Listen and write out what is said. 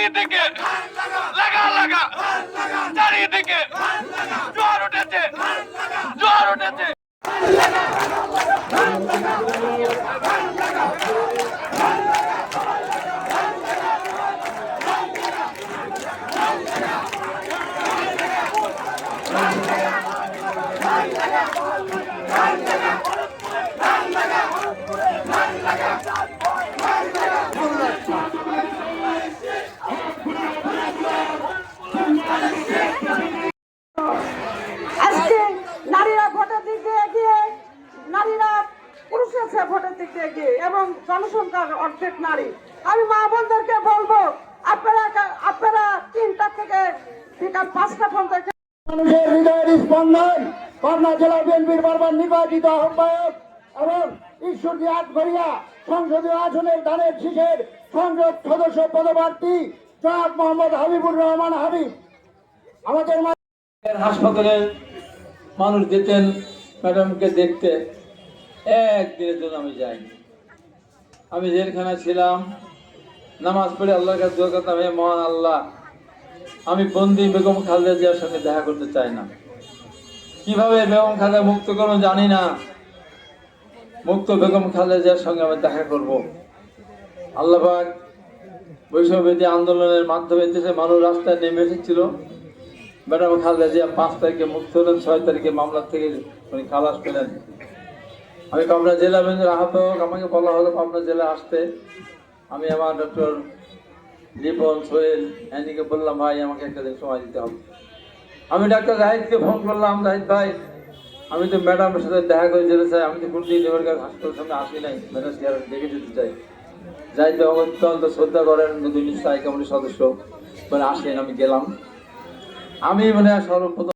চারিদিকে লাগা লাগা চারিদিকে জোয়ার উঠেছে জোয়ার উঠেছে। আজকে নারীরা ভোটের দিক দিয়ে এগিয়ে, নারীরা পুরুষের চেয়ে ভোটের দিক দিয়ে এগিয়ে এবং জনসংখ্যার অর্ধেক নারী। আমি মা বোনদেরকে বলবো আপনারা 3টা থেকে বিকাল 5টা পর্যন্ত মানুষের হৃদয়ের স্পন্দন পাবনা জেলা বিএনপির বারবার নির্বাচিত আহ্বায়ক এবং ঈশ্বরদী আটঘরিয়া সংসদীয় আসনের ধানের শীষের সংসদ সদস্য পদপ্রার্থী জনাব মোহাম্মদ হাবিবুর রহমান হাবিব। আমাদের হাসপাতালে মানুষ যেতেন ম্যাডামকে দেখতে, একদিনের জন্য আমি যাইনি। আমি জেলখানায় ছিলাম, নামাজ পড়ে আল্লাহর কাছে দোয়া করতাম, হে মহান আল্লাহ, আমি বন্দি বেগম খালেদা জিয়ার সঙ্গে দেখা করতে চাই না। কিভাবে বেগম খালেদা মুক্ত করবো জানি না, মুক্ত বেগম খালেদা জিয়ার সঙ্গে আমি দেখা করব। আল্লাহ পাক বৈষম্যবিরোধী আন্দোলনের মাধ্যমে দেশে মানুষ রাস্তায় নেমে এসেছিল। ম্যাডাম খালেদা জিয়া 5 তারিখে মুক্ত হলেন, 6 তারিখে মামলা থেকে উনি খালাস পেলেন। আমি পাবনা জেলা বেঞ্চের আহ্বায়ক, আমাকে বলা হলো পাবনা জেলা আসতে। আমি আমার ডক্টর রিপন সোহেল অ্যানিকে বললাম, ভাই আমাকে একটা দিন সময় দিতে হবে। আমি ডাক্তার জাহিদকে ফোন করলাম, জাহিদ ভাই আমি তো ম্যাডামের সাথে দেখা করে যেতে চাই, আমি তো কুর্দি লেবার হাসপাতালের সামনে আসি নাই, ম্যাডাম দেখে যেতে চাই। জাহিদ ভাই অত্যন্ত শ্রদ্ধা করেন, স্থায়ী কমিটির সদস্য, মানে আসেন। আমি গেলাম, আমি মানে সর্বপ্রথম